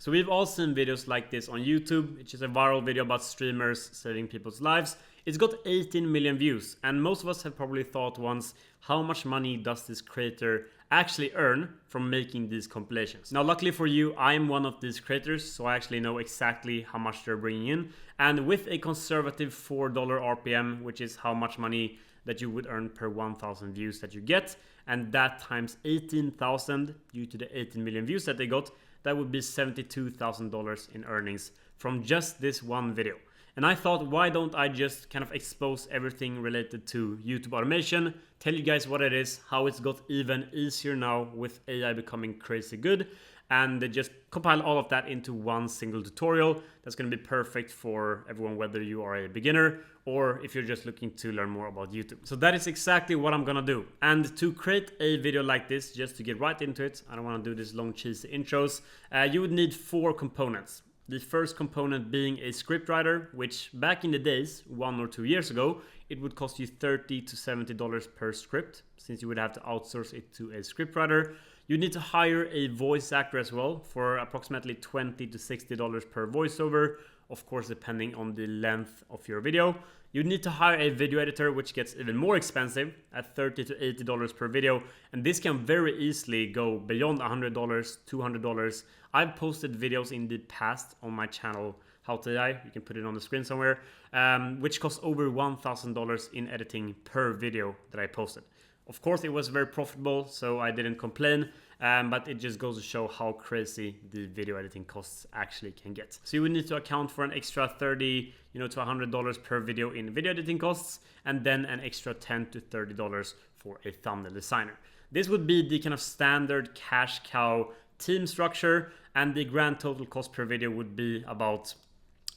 So we've all seen videos like this on YouTube, which is a viral video about streamers saving people's lives. It's got 18 million views, and most of us have probably thought once, how much money does this creator actually earn from making these compilations? Now, luckily for you, I am one of these creators, so I actually know exactly how much they're bringing in. And with a conservative $4 RPM, which is how much money that you would earn per 1,000 views that you get, and that times 18,000 due to the 18 million views that they got, that would be $72,000 in earnings from just this one video. And I thought, why don't I just kind of expose everything related to YouTube automation, tell you guys what it is, how it's got even easier now with AI becoming crazy good, and just compile all of that into one single tutorial that's going to be perfect for everyone, whether you are a beginner or if you're just looking to learn more about YouTube. So that is exactly what I'm gonna do. And to create a video like this, just to get right into it, I don't want to do this long cheesy intros, you would need 4 components. The first component being a scriptwriter, which back in the days, 1 or 2 years ago, it would cost you $30 to $70 per script, since you would have to outsource it to a scriptwriter. You need to hire a voice actor as well for approximately $20 to $60 per voiceover, of course depending on the length of your video. You need to hire a video editor, which gets even more expensive at $30 to $80 per video, and this can very easily go beyond $100, $200. I've posted videos in the past on my channel, How to AI, you can put it on the screen somewhere, which cost over $1,000 in editing per video that I posted. Of course, it was very profitable, so I didn't complain, but it just goes to show how crazy the video editing costs actually can get. So you would need to account for an extra $30 to $100 per video in video editing costs, and then an extra $10 to $30 for a thumbnail designer. This would be the kind of standard cash cow team structure, and the grand total cost per video would be about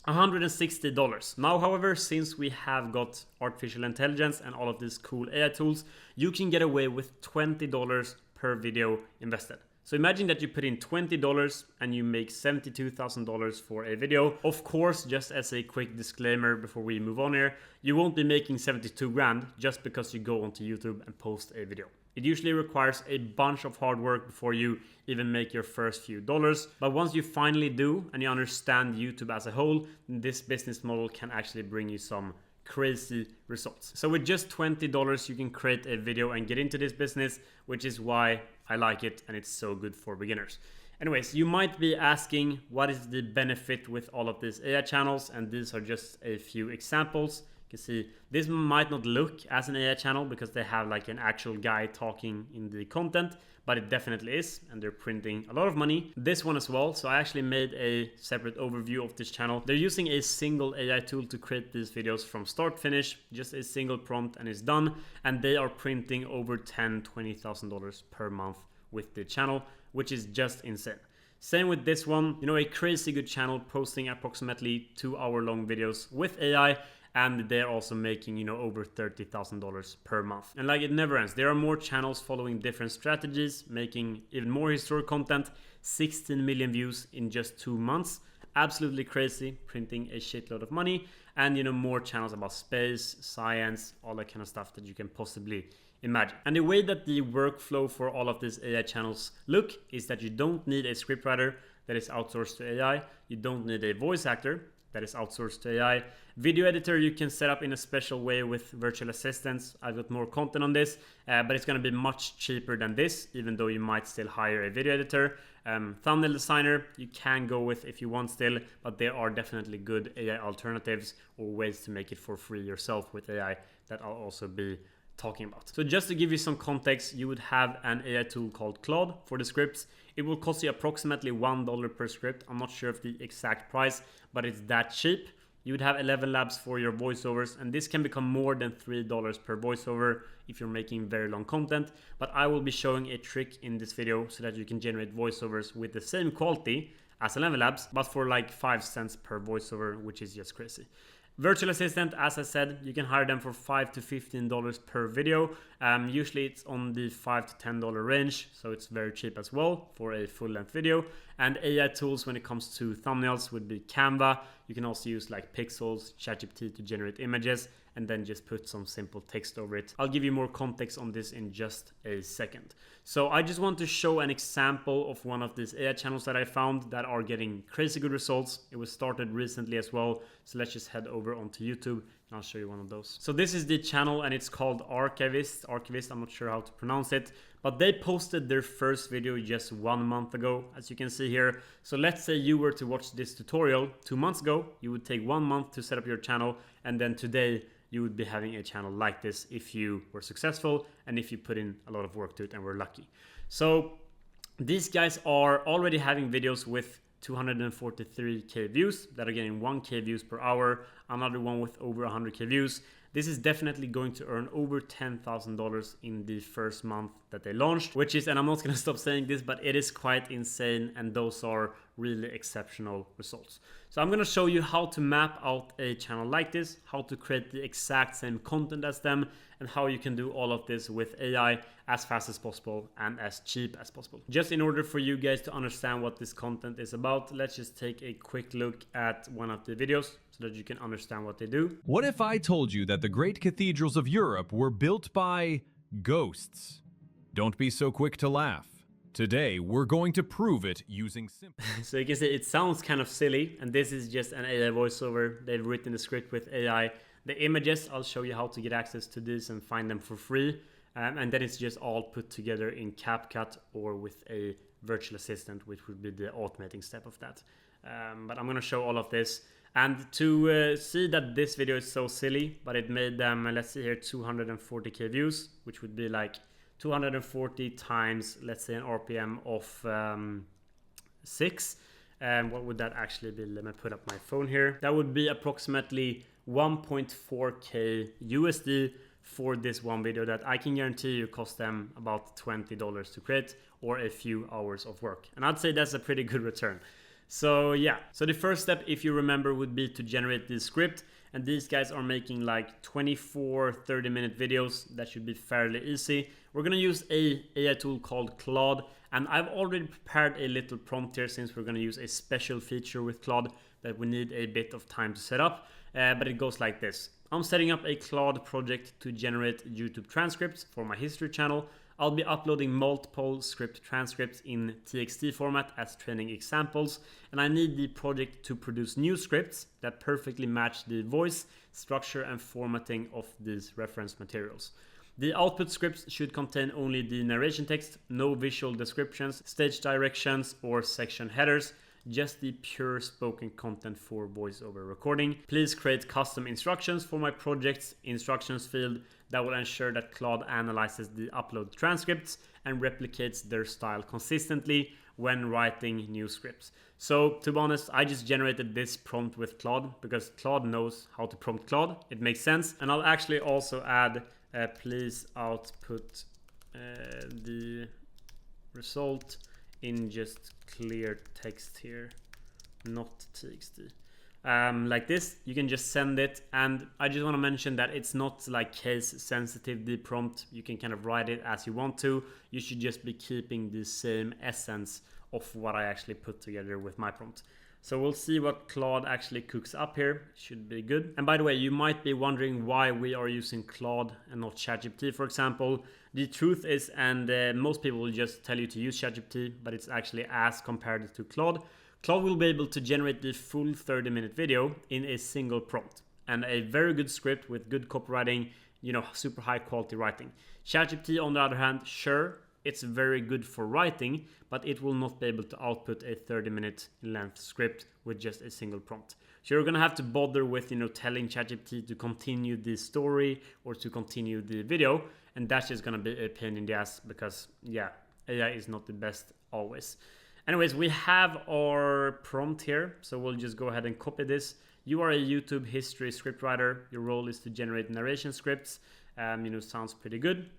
$160. Now, however, since we have got artificial intelligence and all of these cool AI tools, you can get away with $20 per video invested. So imagine that you put in $20 and you make $72,000 for a video. Of course, just as a quick disclaimer before we move on here, you won't be making 72 grand just because you go onto YouTube and post a video. It usually requires a bunch of hard work before you even make your first few dollars. But once you finally do and you understand YouTube as a whole, this business model can actually bring you some crazy results. So with just $20, you can create a video and get into this business, which is why I like it and it's so good for beginners. Anyways, you might be asking, what is the benefit with all of these AI channels? And these are just a few examples. You can see this might not look as an AI channel because they have like an actual guy talking in the content, but it definitely is, and they're printing a lot of money. This one as well, so I actually made a separate overview of this channel. They're using a single AI tool to create these videos from start to finish, just a single prompt and it's done, and they are printing over $10,000 to $20,000 per month with the channel, which is just insane. Same with this one, a crazy good channel posting approximately 2-hour long videos with AI, and they're also making over $30,000 per month. And like, it never ends. There are more channels following different strategies, making even more historic content. 16 million views in just 2 months, absolutely crazy, printing a shitload of money. And more channels about space, science, all that kind of stuff that you can possibly imagine. And the way that the workflow for all of these AI channels look is that you don't need a scriptwriter that is outsourced to AI. You don't need a voice actor that is outsourced to AI. Video editor you can set up in a special way with virtual assistants. I've got more content on this, but it's going to be much cheaper than this, even though you might still hire a video editor. Thumbnail designer you can go with if you want still, but there are definitely good AI alternatives or ways to make it for free yourself with AI that I'll also be talking about. So just to give you some context, you would have an AI tool called Claude for the scripts. It will cost you approximately $1 per script. I'm not sure of the exact price, but it's that cheap. You would have 11 labs for your voiceovers, and this can become more than $3 per voiceover if you're making very long content. But I will be showing a trick in this video so that you can generate voiceovers with the same quality as 11 labs, but for like 5 cents per voiceover, which is just crazy. Virtual assistant, as I said, you can hire them for $5 to $15 per video. Usually it's on the $5 to $10 range, so it's very cheap as well for a full-length video. And AI tools when it comes to thumbnails would be Canva. You can also use like Pixels, ChatGPT to generate images, and then just put some simple text over it. I'll give you more context on this in just a second. So I just want to show an example of one of these AI channels that I found that are getting crazy good results. It was started recently as well. So let's just head over onto YouTube and I'll show you one of those. So this is the channel and it's called Archivist, I'm not sure how to pronounce it, but they posted their first video just 1 month ago, as you can see here. So let's say you were to watch this tutorial 2 months ago, you would take 1 month to set up your channel, and then today you would be having a channel like this if you were successful and if you put in a lot of work to it and were lucky. So these guys are already having videos with 243k views that are getting 1k views per hour, another one with over 100k views. This is definitely going to earn over $10,000 in the first month that they launched, which is, and I'm not going to stop saying this, but it is quite insane, and those are really exceptional results. So I'm going to show you how to map out a channel like this, how to create the exact same content as them, and how you can do all of this with AI as fast as possible and as cheap as possible. Just in order for you guys to understand what this content is about, let's just take a quick look at one of the videos so that you can understand what they do. What if I told you that the great cathedrals of Europe were built by ghosts? Don't be so quick to laugh. Today, we're going to prove it using simple... So you can see it sounds kind of silly, and this is just an AI voiceover. They've written the script with AI. The images, I'll show you how to get access to this and find them for free. And then it's just all put together in CapCut or with a virtual assistant, which would be the automating step of that. But I'm going to show all of this. And to see that this video is so silly, but it made them, let's see here, 240k views, which would be like 240 times, let's say, an RPM of 6. And what would that actually be? Let me put up my phone here. That would be approximately 1.4k USD for this one video that I can guarantee you cost them about $20 to create, or a few hours of work. And I'd say that's a pretty good return. So yeah, so the first step, if you remember, would be to generate this script. And these guys are making like 24, 30-minute videos. That should be fairly easy. We're gonna use a AI tool called Claude. And I've already prepared a little prompt here, since we're gonna use a special feature with Claude that we need a bit of time to set up. But it goes like this. I'm setting up a Claude project to generate YouTube transcripts for my history channel. I'll be uploading multiple script transcripts in TXT format as training examples, and I need the project to produce new scripts that perfectly match the voice, structure, and formatting of these reference materials. The output scripts should contain only the narration text, no visual descriptions, stage directions, or section headers, just the pure spoken content for voiceover recording. Please create custom instructions for my project's instructions field that will ensure that Claude analyzes the upload transcripts and replicates their style consistently when writing new scripts. So to be honest, I just generated this prompt with Claude because Claude knows how to prompt Claude. It makes sense. And I'll actually also add please output the result in just clear text here, not TXT. Like this, you can just send it. And I just want to mention that it's not like case sensitive, the prompt. You can kind of write it as you want to. You should just be keeping the same essence of what I actually put together with my prompt. So we'll see what Claude actually cooks up here. Should be good. And by the way, you might be wondering why we are using Claude and not ChatGPT, for example. The truth is, and most people will just tell you to use ChatGPT, but it's actually as compared to Claude. Claude will be able to generate the full 30-minute video in a single prompt and a very good script with good copywriting, you know, super high quality writing. ChatGPT, on the other hand, sure, it's very good for writing, but it will not be able to output a 30-minute length script with just a single prompt. So you're gonna have to bother with, you know, telling ChatGPT to continue the story or to continue the video, and that's just gonna be a pain in the ass because, yeah, AI is not the best always. Anyways, we have our prompt here, so we'll just go ahead and copy this. You are a YouTube history scriptwriter. Your role is to generate narration scripts. You know, sounds pretty good.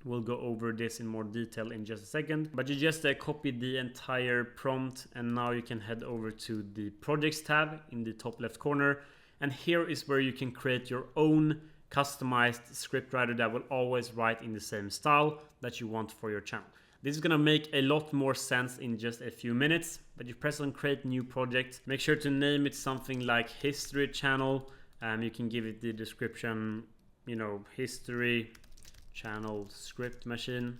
We'll go over this in more detail in just a second. But you just copy the entire prompt, and now you can head over to the projects tab in the top left corner. And here is where you can create your own customized scriptwriter that will always write in the same style that you want for your channel. This is gonna make a lot more sense in just a few minutes, but you press on create new project. Make sure to name it something like history channel. You can give it the description, you know, history channel script machine,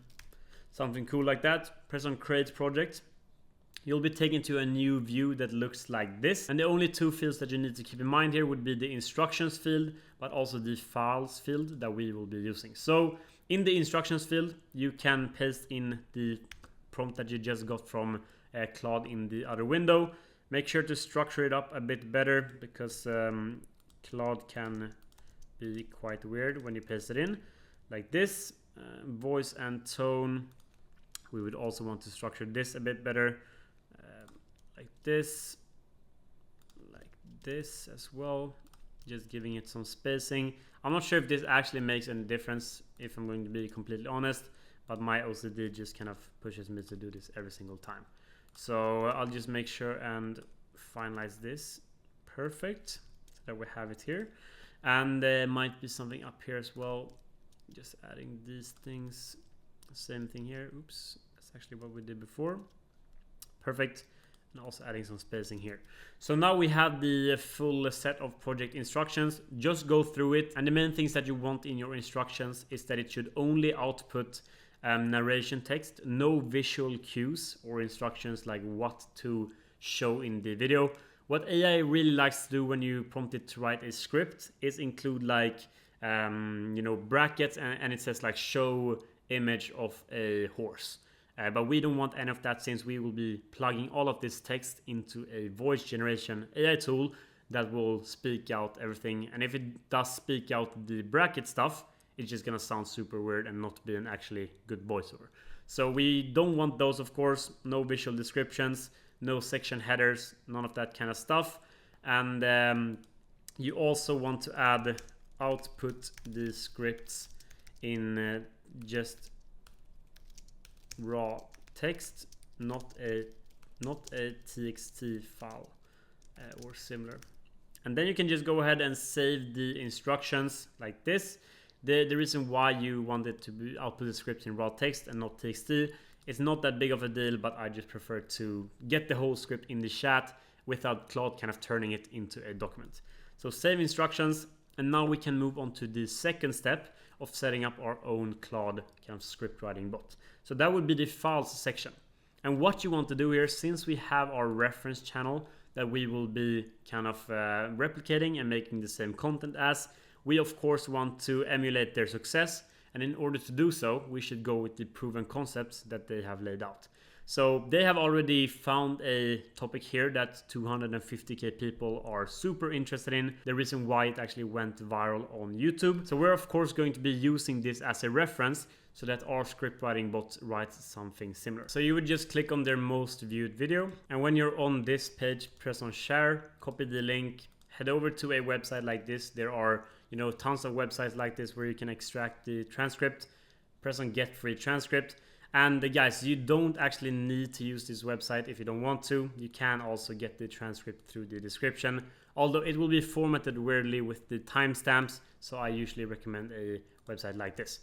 something cool like that. Press on create project. You'll be taken to a new view that looks like this. And the only two fields that you need to keep in mind here would be the instructions field, but also the files field that we will be using. So in the instructions field, you can paste in the prompt that you just got from Claude in the other window. Make sure to structure it up a bit better because Claude can be quite weird when you paste it in like this. Voice and tone, we would also want to structure this a bit better, like this as well, just giving it some spacing. I'm not sure if this actually makes any difference, if I'm going to be completely honest, but my OCD just kind of pushes me to do this every single time. So I'll just make sure and finalize this. Perfect, so that we have it here. And there might be something up here as well, just adding these things. Same thing here. Oops, that's actually what we did before. Perfect. And also adding some spacing here. So now we have the full set of project instructions. Just go through it, and the main things that you want in your instructions is that it should only output narration text, no visual cues or instructions like what to show in the video. What AI really likes to do when you prompt it to write a script is include like you know, brackets, and it says like show image of a horse. But we don't want any of that, since we will be plugging all of this text into a voice generation AI tool that will speak out everything. And if it does speak out the bracket stuff, it's just gonna sound super weird and not be an actually good voiceover. So we don't want those, of course. No visual descriptions, no section headers, none of that kind of stuff. And you also want to add output the scripts in just raw text, not a txt file or similar. And then you can just go ahead and save the instructions like this. The reason why you want it to be output the script in raw text and not txt, it's not that big of a deal, but I just prefer to get the whole script in the chat without Claude kind of turning it into a document. So save instructions, and now we can move on to the second step of setting up our own Claude kind of script writing bot. So that would be the files section. And what you want to do here, since we have our reference channel that we will be kind of replicating and making the same content as, we of course want to emulate their success. And in order to do so, we should go with the proven concepts that they have laid out. So they have already found a topic here that 250k people are super interested in, the reason why it actually went viral on YouTube. So we're of course going to be using this as a reference so that our script writing bot writes something similar. So you would just click on their most viewed video, and when you're on this page, press on share, copy the link, head over to a website like this. There are, you know, tons of websites like this where you can extract the transcript. Press on get free transcript. And guys, you don't actually need to use this website if you don't want to. You can also get the transcript through the description, although it will be formatted weirdly with the timestamps, so I usually recommend a website like this.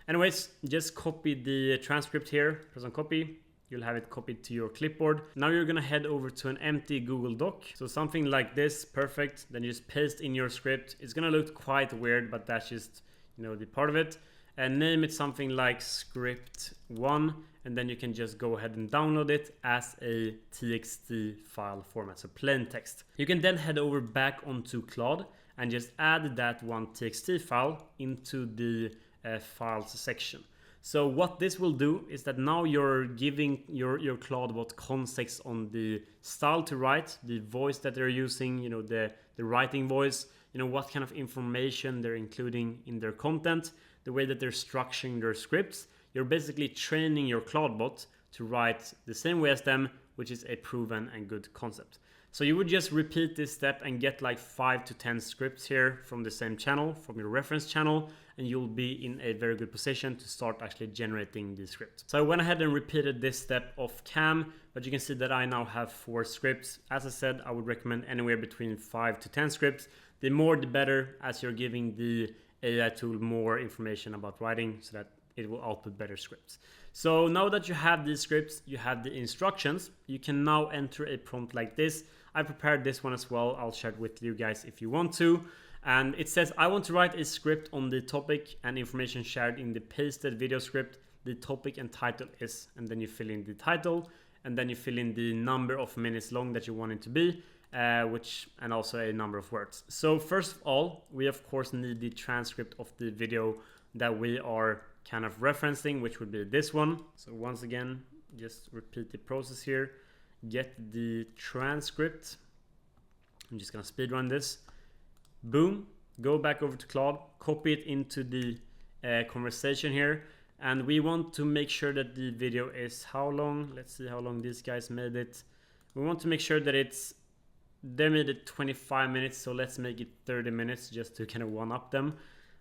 Anyways, just copy the transcript here, press on copy. You'll have it copied to your clipboard. Now you're gonna head over to an empty Google Doc. So something like this, perfect. Then you just paste in your script. It's gonna look quite weird, but that's just, you know, the part of it. And name it something like script 1, and then you can just go ahead and download it as a txt file format, so plain text. You can then head over back onto Claude and just add that one txt file into the files section. So what this will do is that now you're giving your Claude bot context on the style to write, the voice that they're using, you know, the writing voice, you know, what kind of information they're including in their content, the way that they're structuring their scripts. You're basically training your Claude bot to write the same way as them, which is a proven and good concept. So you would just repeat this step and get like 5 to 10 scripts here from the same channel, from your reference channel, and you'll be in a very good position to start actually generating the script. So I went ahead and repeated this step off cam, but you can see that I now have 4 scripts. As I said, I would recommend anywhere between 5 to 10 scripts. The more the better, as you're giving the AI tool more information about writing so that it will output better scripts. So now that you have these scripts, you have the instructions, you can now enter a prompt like this. I prepared this one as well. I'll share it with you guys if you want to. And it says, I want to write a script on the topic and information shared in the pasted video script. The topic and title is, and then you fill in the title, and then you fill in the number of minutes long that you want it to be, and also a number of words. So first of all, we of course need the transcript of the video that we are kind of referencing, which would be this one. So once again, just repeat the process here. Get the transcript. I'm just gonna speed run this. Boom, go back over to Claude, copy it into the conversation here. And we want to make sure that the video is how long? Let's see how long these guys made it. We want to make sure that they made it 25 minutes. So let's make it 30 minutes just to kind of one up them.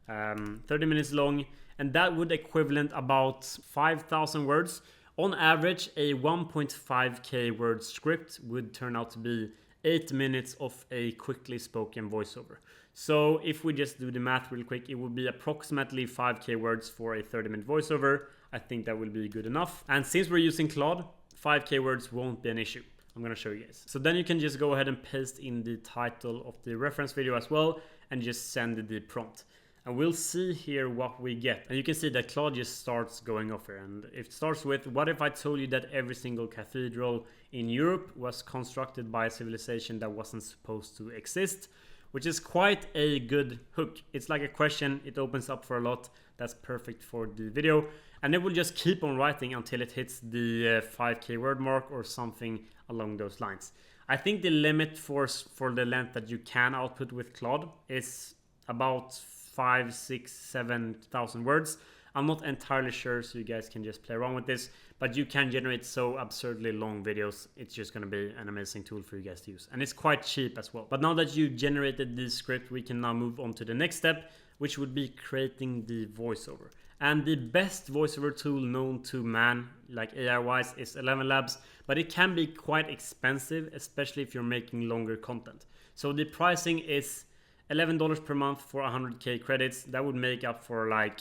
30 minutes long. And that would equivalent about 5,000 words. On average, a 1.5K word script would turn out to be 8 minutes of a quickly spoken voiceover. So if we just do the math real quick, it would be approximately 5K words for a 30-minute voiceover. I think that will be good enough. And since we're using Claude, 5K words won't be an issue. I'm gonna show you guys. So then you can just go ahead and paste in the title of the reference video as well and just send the prompt. And we'll see here what we get. And you can see that Claude just starts going off here. And it starts with, what if I told you that every single cathedral in Europe was constructed by a civilization that wasn't supposed to exist? Which is quite a good hook. It's like a question, it opens up for a lot. That's perfect for the video. And it will just keep on writing until it hits the 5K word mark or something along those lines. I think the limit for the length that you can output with Claude is about 5, 6, 7,000 words. I'm not entirely sure, so you guys can just play around with this, but you can generate so absurdly long videos. It's just going to be an amazing tool for you guys to use, and it's quite cheap as well. But now that you generated this script, we can now move on to the next step, which would be creating the voiceover. And the best voiceover tool known to man, like AI-wise, is 11 Labs, but it can be quite expensive, especially if you're making longer content. So the pricing is $11 per month for 100K credits. That would make up for like,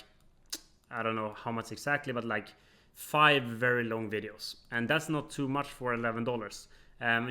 I don't know how much exactly, but like 5 very long videos. And that's not too much for $11.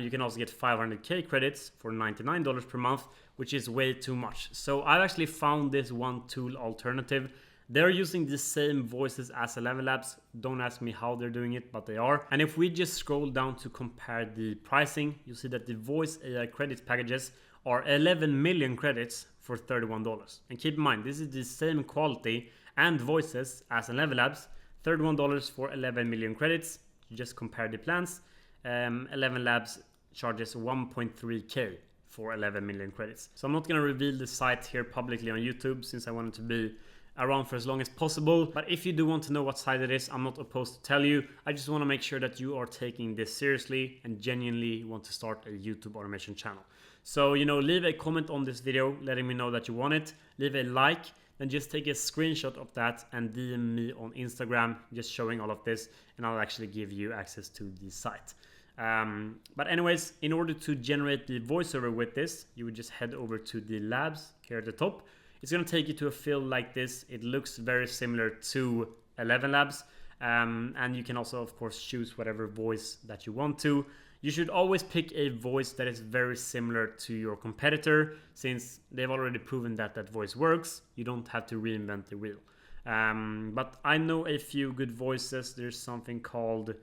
You can also get 500K credits for $99 per month, which is way too much. So I've actually found this one tool alternative. They're using the same voices as 11 Labs. Don't ask me how they're doing it, but they are. And if we just scroll down to compare the pricing, you see that the voice AI credits packages are 11 million credits for $31. And keep in mind, this is the same quality and voices as 11 Labs. $31 for 11 million credits. You just compare the plans. 11 Labs charges 1.3K for 11 million credits. So I'm not going to reveal the site here publicly on YouTube since I want it to be around for as long as possible. But if you do want to know what site it is, I'm not opposed to tell you. I just want to make sure that you are taking this seriously and genuinely want to start a YouTube automation channel. So, leave a comment on this video letting me know that you want it. Leave a like, then just take a screenshot of that and DM me on Instagram, just showing all of this, and I'll actually give you access to the site. But anyways, in order to generate the voiceover with this, you would just head over to the labs here at the top. It's going to take you to a field like this. It looks very similar to 11 Labs. And you can also, of course, choose whatever voice that you want to. You should always pick a voice that is very similar to your competitor, since they've already proven that that voice works. You don't have to reinvent the wheel. But I know a few good voices. There's something called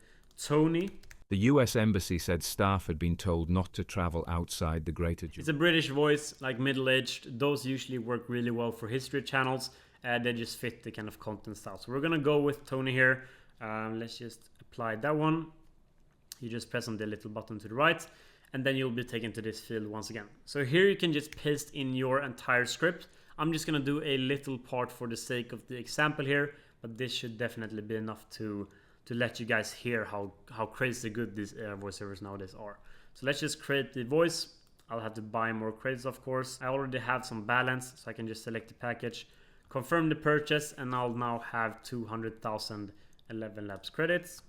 Tony. The US Embassy said staff had been told not to travel outside the Greater Jerusalem. It's a British voice, like middle-aged. Those usually work really well for history channels. They just fit the kind of content style. So we're going to go with Tony here. Let's just apply that one. You just press on the little button to the right, and then you'll be taken to this field once again. So here you can just paste in your entire script. I'm just going to do a little part for the sake of the example here, but this should definitely be enough to let you guys hear how crazy good these voiceovers nowadays are. So let's just create the voice. I'll have to buy more credits, of course. I already have some balance, so I can just select the package, confirm the purchase, and I'll now have 200,000 11 Labs credits.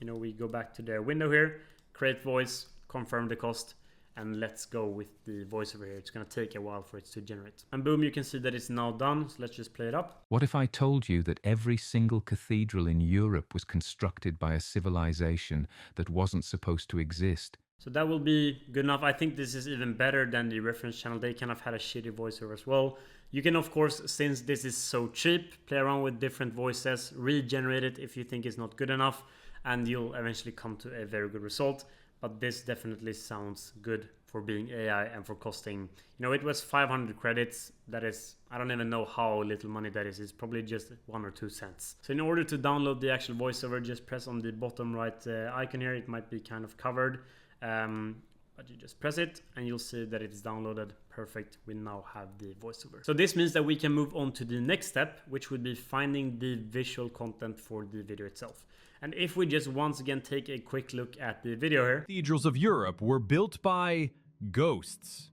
We go back to the window here, create voice, confirm the cost, and let's go with the voiceover here. It's gonna take a while for it to generate. And boom, you can see that it's now done. So let's just play it up. What if I told you that every single cathedral in Europe was constructed by a civilization that wasn't supposed to exist? So that will be good enough. I think this is even better than the reference channel. They kind of had a shitty voiceover as well. You can, of course, since this is so cheap, play around with different voices, regenerate it if you think it's not good enough, and you'll eventually come to a very good result. But this definitely sounds good for being AI and for costing, you know, it was 500 credits. That is, I don't even know how little money that is. It's probably just 1 or 2 cents. So in order to download the actual voiceover, just press on the bottom right icon here. It might be kind of covered. But you just press it and you'll see that it's downloaded. Perfect. We now have the voiceover. So this means that we can move on to the next step, which would be finding the visual content for the video itself. And if we just once again take a quick look at the video here. Cathedrals of Europe were built by ghosts.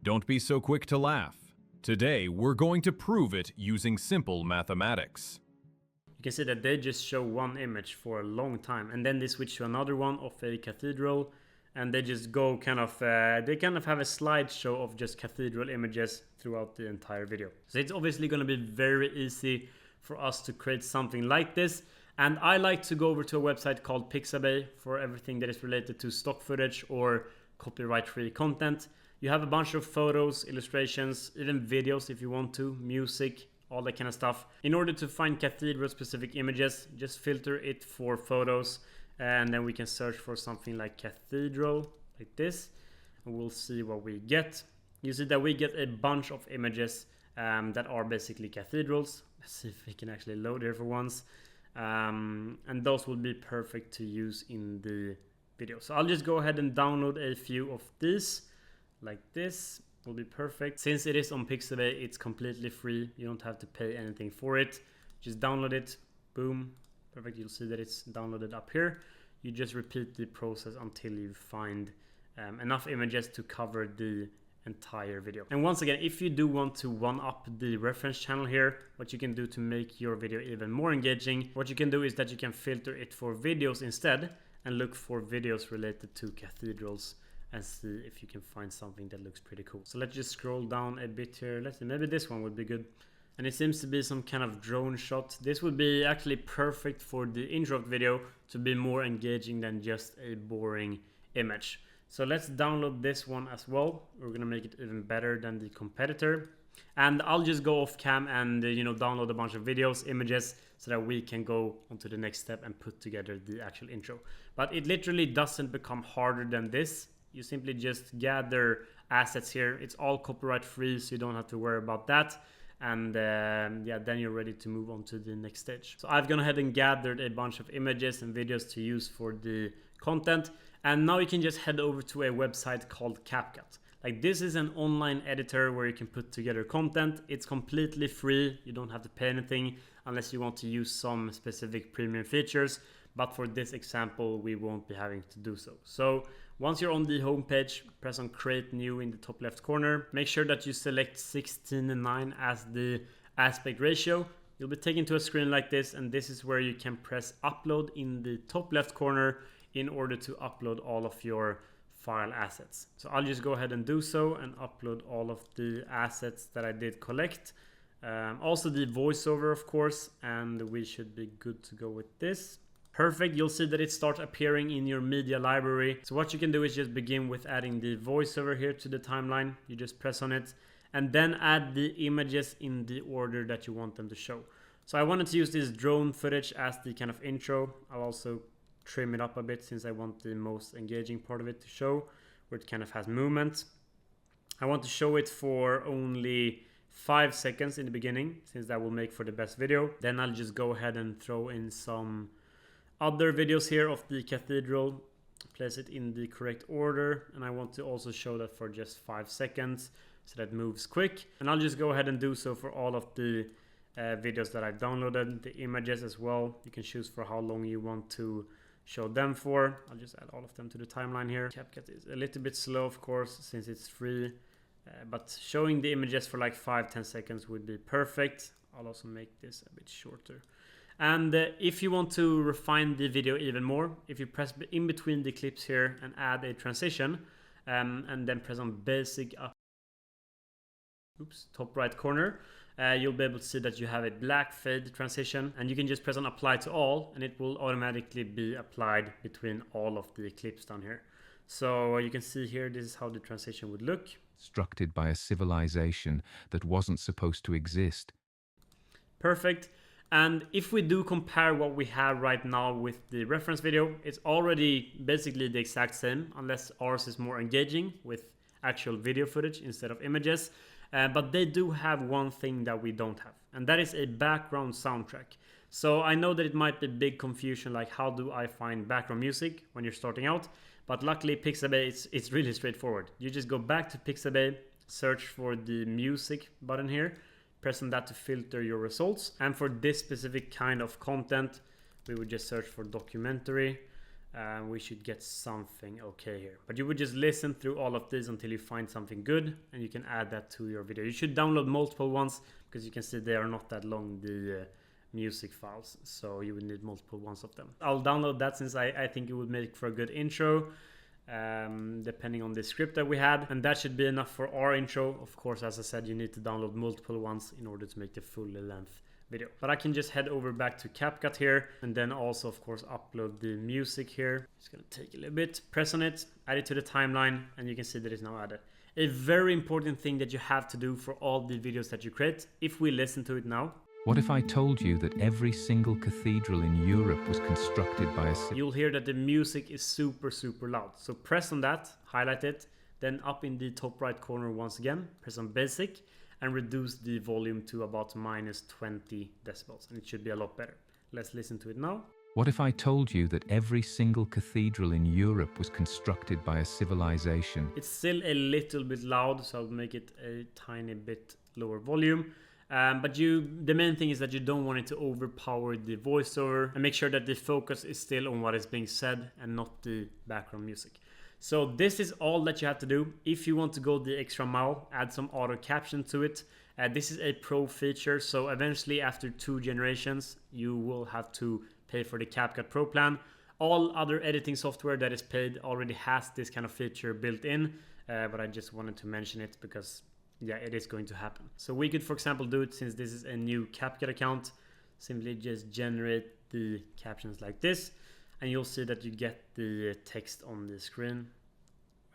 Don't be so quick to laugh. Today, we're going to prove it using simple mathematics. You can see that they just show one image for a long time, and then they switch to another one of a cathedral, and they just go kind of they kind of have a slideshow of just cathedral images throughout the entire video. So it's obviously going to be very easy for us to create something like this. And I like to go over to a website called Pixabay for everything that is related to stock footage or copyright-free content. You have a bunch of photos, illustrations, even videos if you want to, music, all that kind of stuff. In order to find cathedral-specific images, just filter it for photos, and then we can search for something like cathedral, like this, and we'll see what we get. You see that we get a bunch of images that are basically cathedrals. Let's see if we can actually load here for once. And those will be perfect to use in the video. So I'll just go ahead and download a few of these, like this. Will be perfect. Since it is on Pixabay, it's completely free. You don't have to pay anything for it. Just download it. Boom. Perfect. You'll see that it's downloaded up here. You just repeat the process until you find enough images to cover the entire video. And once again, if you do want to one-up the reference channel here, what you can do to make your video even more engaging, what you can do is that you can filter it for videos instead and look for videos related to cathedrals and see if you can find something that looks pretty cool. So let's just scroll down a bit here. Let's see, maybe this one would be good. And it seems to be some kind of drone shot. This would be actually perfect for the intro of the video to be more engaging than just a boring image. So let's download this one as well. We're gonna make it even better than the competitor. And I'll just go off cam and download a bunch of videos, images, so that we can go on to the next step and put together the actual intro. But it literally doesn't become harder than this. You simply just gather assets here. It's all copyright free, so you don't have to worry about that. And yeah, then you're ready to move on to the next stage. So I've gone ahead and gathered a bunch of images and videos to use for the content. And now you can just head over to a website called CapCut. Like, this is an online editor where you can put together content. It's completely free. You don't have to pay anything unless you want to use some specific premium features. But for this example, we won't be having to do so. So once you're on the home page, press on create new in the top left corner. Make sure that you select 16:9 as the aspect ratio. You'll be taken to a screen like this, and this is where you can press upload in the top left corner in order to upload all of your file assets. So I'll just go ahead and do so and upload all of the assets that I did collect. Also the voiceover, of course, and we should be good to go with this. Perfect. You'll see that it starts appearing in your media library. So what you can do is just begin with adding the voiceover here to the timeline. You just press on it and then add the images in the order that you want them to show. So I wanted to use this drone footage as the kind of intro. I'll also trim it up a bit since I want the most engaging part of it to show, where it kind of has movement. I want to show it for only 5 seconds in the beginning, since that will make for the best video. Then I'll just go ahead and throw in some other videos here of the cathedral, place it in the correct order, and I want to also show that for just 5 seconds so that moves quick. And I'll just go ahead and do so for all of the videos that I've downloaded, the images as well. You can choose for how long you want to show them for. I'll just add all of them to the timeline here. CapCut is a little bit slow, of course, since it's free, but showing the images for like 5-10 seconds would be perfect. I'll also make this a bit shorter. And if you want to refine the video even more, if you press in between the clips here and add a transition, and then press on basic up, top right corner. You'll be able to see that you have a black fade transition, and you can just press on apply to all and it will automatically be applied between all of the clips down here. So you can see here, this is how the transition would look. Constructed by a civilization that wasn't supposed to exist. Perfect. And if we do compare what we have right now with the reference video, it's already basically the exact same, unless ours is more engaging with actual video footage instead of images. But they do have one thing that we don't have, and that is a background soundtrack. So I know that it might be big confusion, like how do I find background music when you're starting out? But luckily Pixabay, it's really straightforward. You just go back to Pixabay, search for the music button here, press on that to filter your results. And for this specific kind of content, we would just search for documentary. We should get something okay here. But you would just listen through all of these until you find something good, and you can add that to your video. You should download multiple ones, because you can see they are not that long, the music files, so you would need multiple ones of them. I'll download that since I think it would make for a good intro, depending on the script that we had, and that should be enough for our intro. Of course, as I said, you need to download multiple ones in order to make the full length video. But I can just head over back to CapCut here, and then also of course upload the music here. It's gonna take a little bit, press on it, add it to the timeline, and you can see that it's now added. A very important thing that you have to do for all the videos that you create, if we listen to it now. What if I told you that every single cathedral in Europe was constructed by a... You'll hear that the music is super loud. So press on that, highlight it, then up in the top right corner once again, press on basic, and reduce the volume to about -20 decibels, and it should be a lot better. Let's listen to it now. What if I told you that every single cathedral in Europe was constructed by a civilization? It's still a little bit loud, so I'll make it a tiny bit lower volume. But the main thing is that you don't want it to overpower the voiceover, and make sure that the focus is still on what is being said and not the background music. So this is all that you have to do. If you want to go the extra mile, add some auto caption to it. This is a pro feature, so eventually after 2 generations you will have to pay for the CapCut Pro plan. All other editing software that is paid already has this kind of feature built in, but I just wanted to mention it because yeah, it is going to happen. So we could, for example, do it, since this is a new CapCut account, simply just generate the captions like this, and you'll see that you get the text on the screen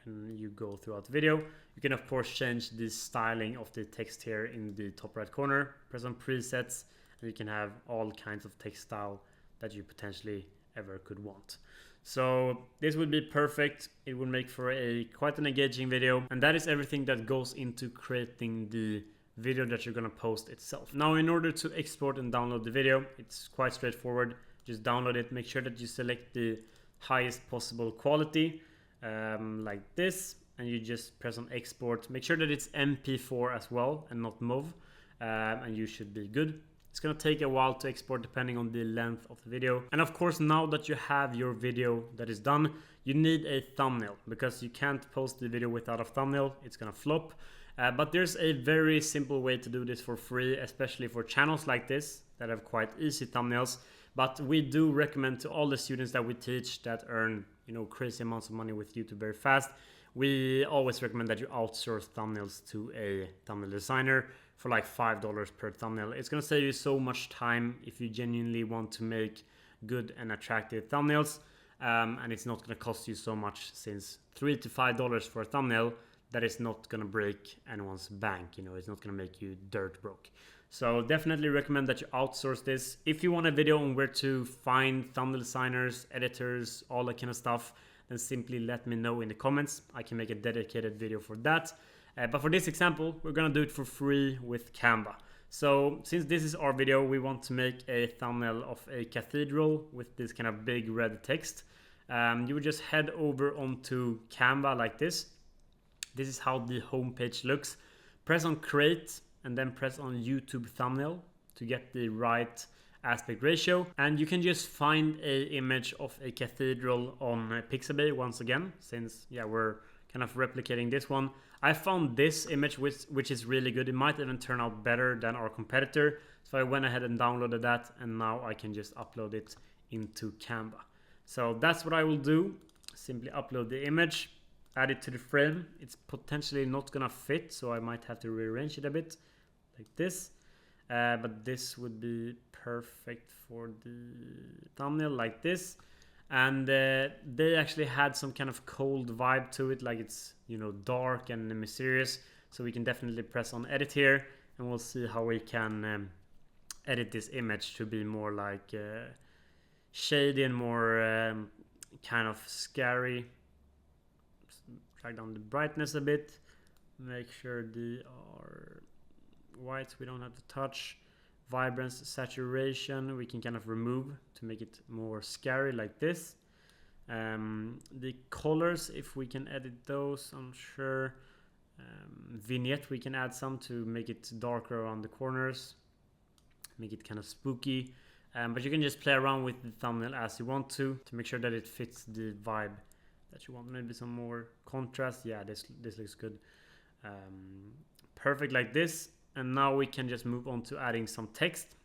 when you go throughout the video. You can of course change the styling of the text here in the top right corner, press on presets, and you can have all kinds of text style that you potentially ever could want. So this would be perfect. It would make for quite an engaging video, and that is everything that goes into creating the video that you're gonna post itself. Now, in order to export and download the video, it's quite straightforward. Just download it, make sure that you select the highest possible quality, like this, and you just press on export. Make sure that it's MP4 as well and not MOV, and you should be good. It's gonna take a while to export depending on the length of the video. And of course, now that you have your video that is done, you need a thumbnail, because you can't post the video without a thumbnail. It's gonna flop. But there's a very simple way to do this for free, especially for channels like this that have quite easy thumbnails. But we do recommend to all the students that we teach that earn, crazy amounts of money with YouTube very fast, we always recommend that you outsource thumbnails to a thumbnail designer for like $5 per thumbnail. It's gonna save you so much time if you genuinely want to make good and attractive thumbnails, and it's not gonna cost you so much, since $3 to $5 for a thumbnail, that is not gonna break anyone's bank. It's not gonna make you dirt broke. So definitely recommend that you outsource this. If you want a video on where to find thumbnail designers, editors, all that kind of stuff, then simply let me know in the comments. I can make a dedicated video for that. But for this example, we're gonna do it for free with Canva. So since this is our video, we want to make a thumbnail of a cathedral with this kind of big red text. You would just head over onto Canva like this. This is how the homepage looks. Press on create, and then press on YouTube thumbnail to get the right aspect ratio. And you can just find an image of a cathedral on Pixabay once again, since we're kind of replicating this one. I found this image which is really good. It might even turn out better than our competitor. So I went ahead and downloaded that, and now I can just upload it into Canva. So that's what I will do. Simply upload the image, add it to the frame. It's potentially not gonna fit, so I might have to rearrange it a bit like this. But this would be perfect for the thumbnail like this. And they actually had some kind of cold vibe to it, like it's, you know, dark and mysterious. So we can definitely press on edit here, and we'll see how we can edit this image to be more like shady and more kind of scary. Drag down the brightness a bit, make sure they are white, we don't have to touch. Vibrance, saturation, we can kind of remove to make it more scary like this. The colors, if we can edit those, I'm sure. Vignette, we can add some to make it darker around the corners, make it kind of spooky. But you can just play around with the thumbnail as you want to make sure that it fits the vibe that you want. Maybe some more contrast. Yeah, this looks good. Perfect like this. And now we can just move on to adding some text.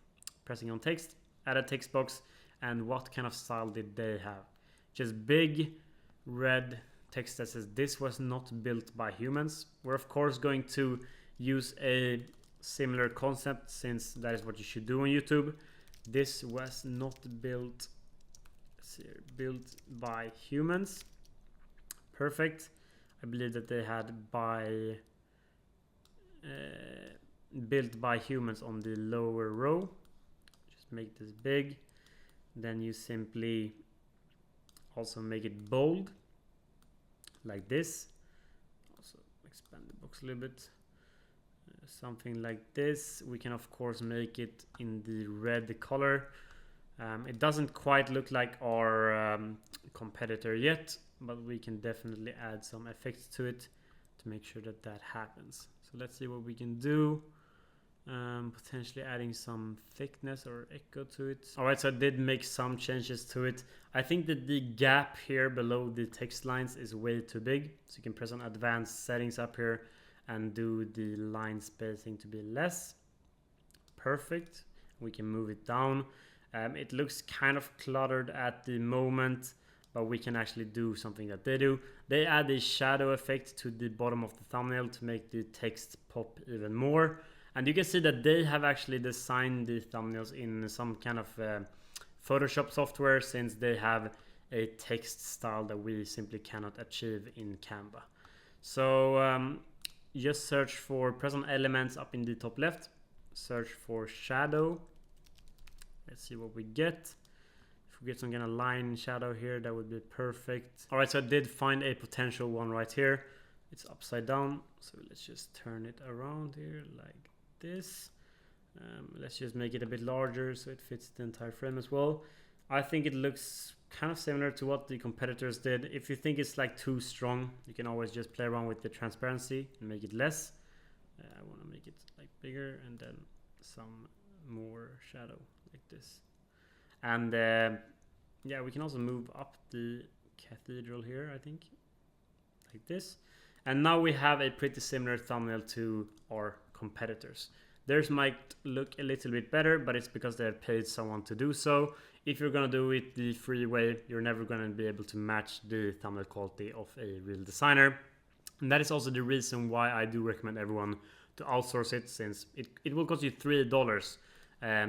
Pressing on text, add a text box. And what kind of style did they have? Just big red text that says this was not built by humans. We're of course going to use a similar concept, since that is what you should do on YouTube. This was not built, let's see here, built by humans. Perfect. I believe that they had built by humans on the lower row. Just make this big. Then you simply also make it bold like this. Also expand the box a little bit. Something like this. We can of course make it in the red color. It doesn't quite look like our competitor yet, but we can definitely add some effects to it to make sure that that happens. So let's see what we can do. Potentially adding some thickness or echo to it. Alright, so I did make some changes to it. I think that the gap here below the text lines is way too big. So you can press on advanced settings up here and do the line spacing to be less. Perfect. We can move it down. It looks kind of cluttered at the moment, but we can actually do something that they do. They add a shadow effect to the bottom of the thumbnail to make the text pop even more. And you can see that they have actually designed the thumbnails in some kind of Photoshop software, since they have a text style that we simply cannot achieve in Canva. So just search for, press on elements up in the top left, search for shadow. Let's see what we get. If we get some kind of line shadow here, that would be perfect. All right, so I did find a potential one right here. It's upside down, so let's just turn it around here like this. Let's just make it a bit larger so it fits the entire frame as well. I think it looks kind of similar to what the competitors did. If you think it's like too strong, you can always just play around with the transparency and make it less. I want to make it like bigger, and then some more shadow like this. And yeah, we can also move up the cathedral here, I think, like this. And now we have a pretty similar thumbnail to our competitors. Theirs might look a little bit better, but it's because they have paid someone to do so. If you're gonna do it the free way, you're never gonna be able to match the thumbnail quality of a real designer. And that is also the reason why I do recommend everyone to outsource it, since it will cost you $3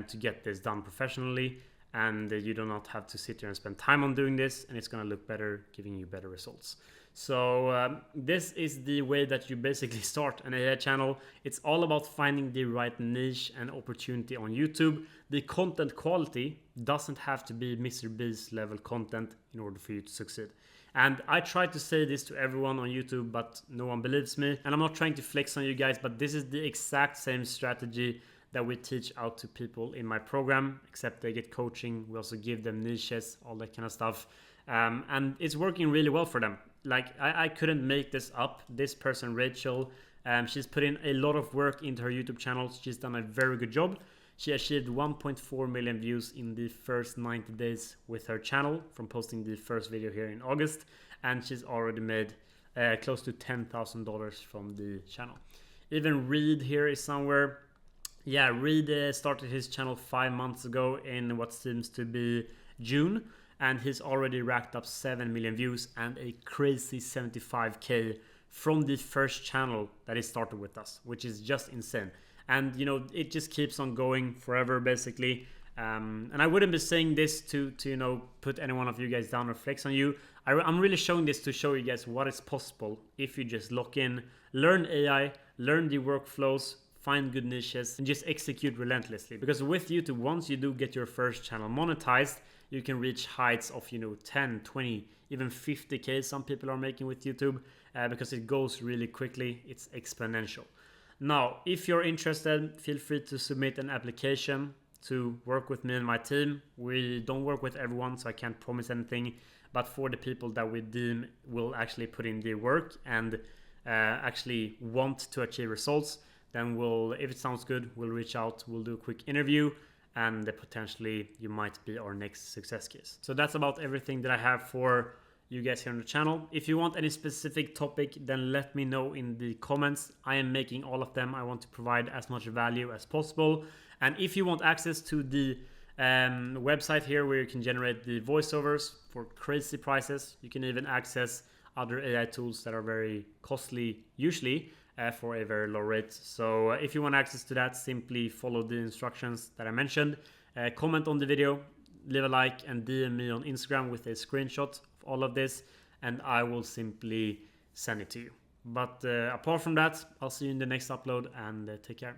to get this done professionally, and you do not have to sit here and spend time on doing this, and it's gonna look better, giving you better results. So this is the way that you basically start an AI channel. It's all about finding the right niche and opportunity on YouTube. The content quality doesn't have to be Mr. Beast level content in order for you to succeed. And I try to say this to everyone on YouTube, but no one believes me. And I'm not trying to flex on you guys, but this is the exact same strategy that we teach out to people in my program, except they get coaching. We also give them niches, all that kind of stuff. And it's working really well for them. Like I couldn't make this up. This person, Rachel, she's put in a lot of work into her YouTube channel. She's done a very good job. She achieved 1.4 million views in the first 90 days with her channel from posting the first video here in August. And she's already made close to $10,000 from the channel. Even Reed here is somewhere. Yeah, Reed started his channel 5 months ago in what seems to be June. and he's already racked up 7 million views and a crazy 75k from the first channel that he started with us, which is just insane. And you know, it just keeps on going forever basically. And I wouldn't be saying this to you know, put any one of you guys down or flex on you. I'm really showing this to show you guys what is possible if you just lock in, learn AI, learn the workflows, find good niches, and just execute relentlessly. Because with YouTube, once you do get your first channel monetized, you can reach heights of, you know, 10, 20, even 50k some people are making with YouTube, because it goes really quickly. It's exponential. Now, if you're interested, feel free to submit an application to work with me and my team. We don't work with everyone, so I can't promise anything, but for the people that we deem will actually put in the work and actually want to achieve results, then we'll, if it sounds good, we'll reach out, we'll do a quick interview, and potentially you might be our next success case. So that's about everything that I have for you guys here on the channel. If you want any specific topic, then let me know in the comments. I am making all of them. I want to provide as much value as possible. And if you want access to the website here where you can generate the voiceovers for crazy prices, you can even access other AI tools that are very costly usually, for a very low rate. So if you want access to that, simply follow the instructions that I mentioned. Comment on the video, leave a like, and DM me on Instagram with a screenshot of all of this, and I will simply send it to you. But apart from that, I'll see you in the next upload, and take care.